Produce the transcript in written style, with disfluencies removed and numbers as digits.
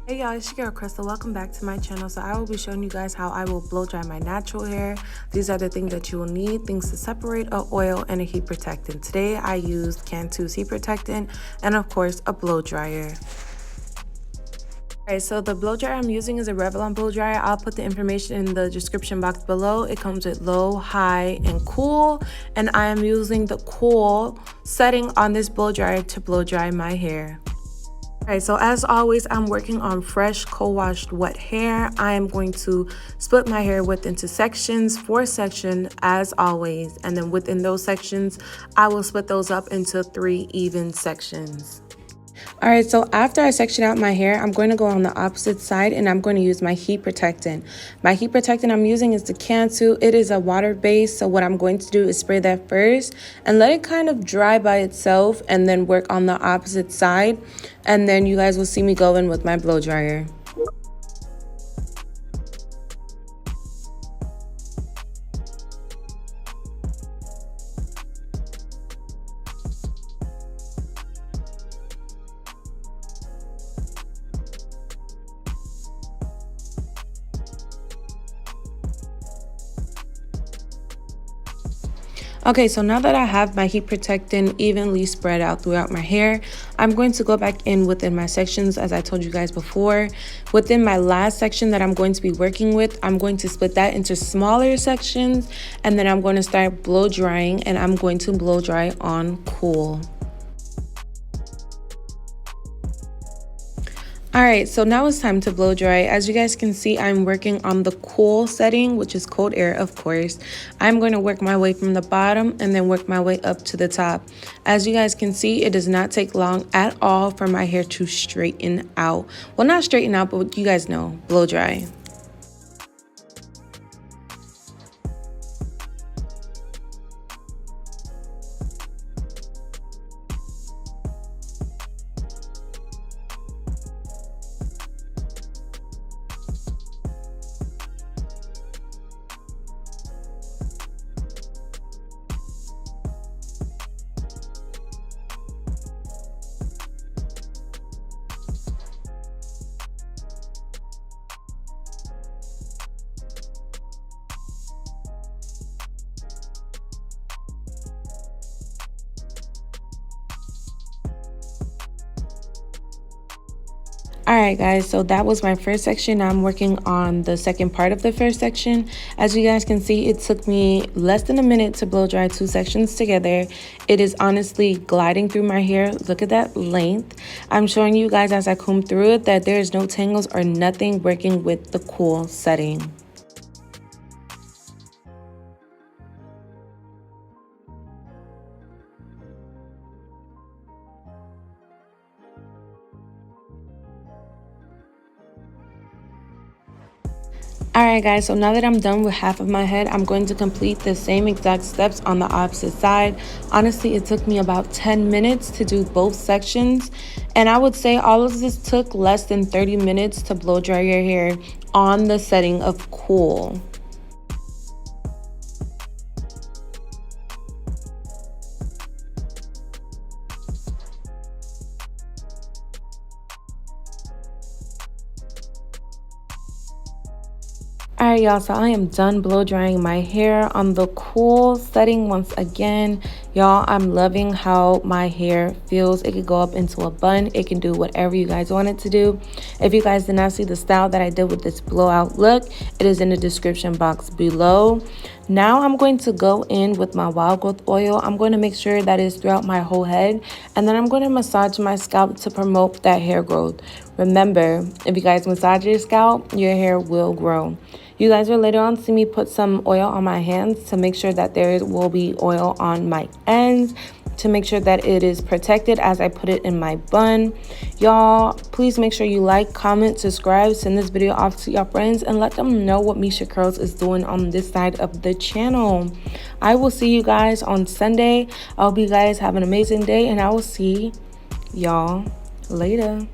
Hey y'all, it's your girl Crystal. Welcome back to my channel. So I will be showing you guys how I will blow dry my natural hair. These are the things that you will need, things to separate: a oil and a heat protectant. Today I used Cantu's heat protectant and of course a blow dryer. Alright, so the blow dryer I'm using is a Revlon blow dryer. I'll put the information in the description box below. It comes with low, high, and cool, and I am using the cool setting on this blow dryer to blow dry my hair. Alright, so as always, I'm working on fresh, co-washed, wet hair. I am going to split my hair width into sections, 4 sections as always, and then within those sections, I will split those up into 3 even sections. Alright, so after I section out my hair, I'm going to go on the opposite side and I'm going to use my heat protectant. My heat protectant I'm using is the Cantu. It is a water base, so what I'm going to do is spray that first and let it kind of dry by itself and then work on the opposite side. And then you guys will see me go in with my blow dryer. Okay, so now that I have my heat protectant evenly spread out throughout my hair, I'm going to go back in within my sections as I told you guys before. Within my last section that I'm going to be working with, I'm going to split that into smaller sections and then I'm going to start blow drying, and I'm going to blow dry on cool. Alright, so now it's time to blow dry. As you guys can see, I'm working on the cool setting, which is cold air, of course. I'm going to work my way from the bottom and then work my way up to the top. As you guys can see, it does not take long at all for my hair to straighten out. Well, not straighten out, but you guys know, blow dry. Alright guys, so that was my first section. Now I'm working on the second part of the first section. As you guys can see, it took me less than a minute to blow dry 2 sections together. It is honestly gliding through my hair. Look at that length. I'm showing you guys as I comb through it that there is no tangles or nothing working with the cool setting. Alright guys, so now that I'm done with half of my head, I'm going to complete the same exact steps on the opposite side. Honestly, it took me about 10 minutes to do both sections, and I would say all of this took less than 30 minutes to blow dry your hair on the setting of cool. Alright y'all, so I am done blow drying my hair on the cool setting once again. Y'all, I'm loving how my hair feels. It could go up into a bun. It can do whatever you guys want it to do. If you guys did not see the style that I did with this blowout look, it is in the description box below. Now I'm going to go in with my wild growth oil. I'm going to make sure that it's throughout my whole head, and then I'm going to massage my scalp to promote that hair growth. Remember, if you guys massage your scalp, your hair will grow. You guys will later on see me put some oil on my hands to make sure that there will be oil on my ends, to make sure that it is protected as I put it in my bun. Y'all, please make sure you like, comment, subscribe, send this video off to your friends, and let them know what Mesha Curlz is doing on this side of the channel. I will see you guys on Sunday. I hope you guys have an amazing day, and I will see y'all later.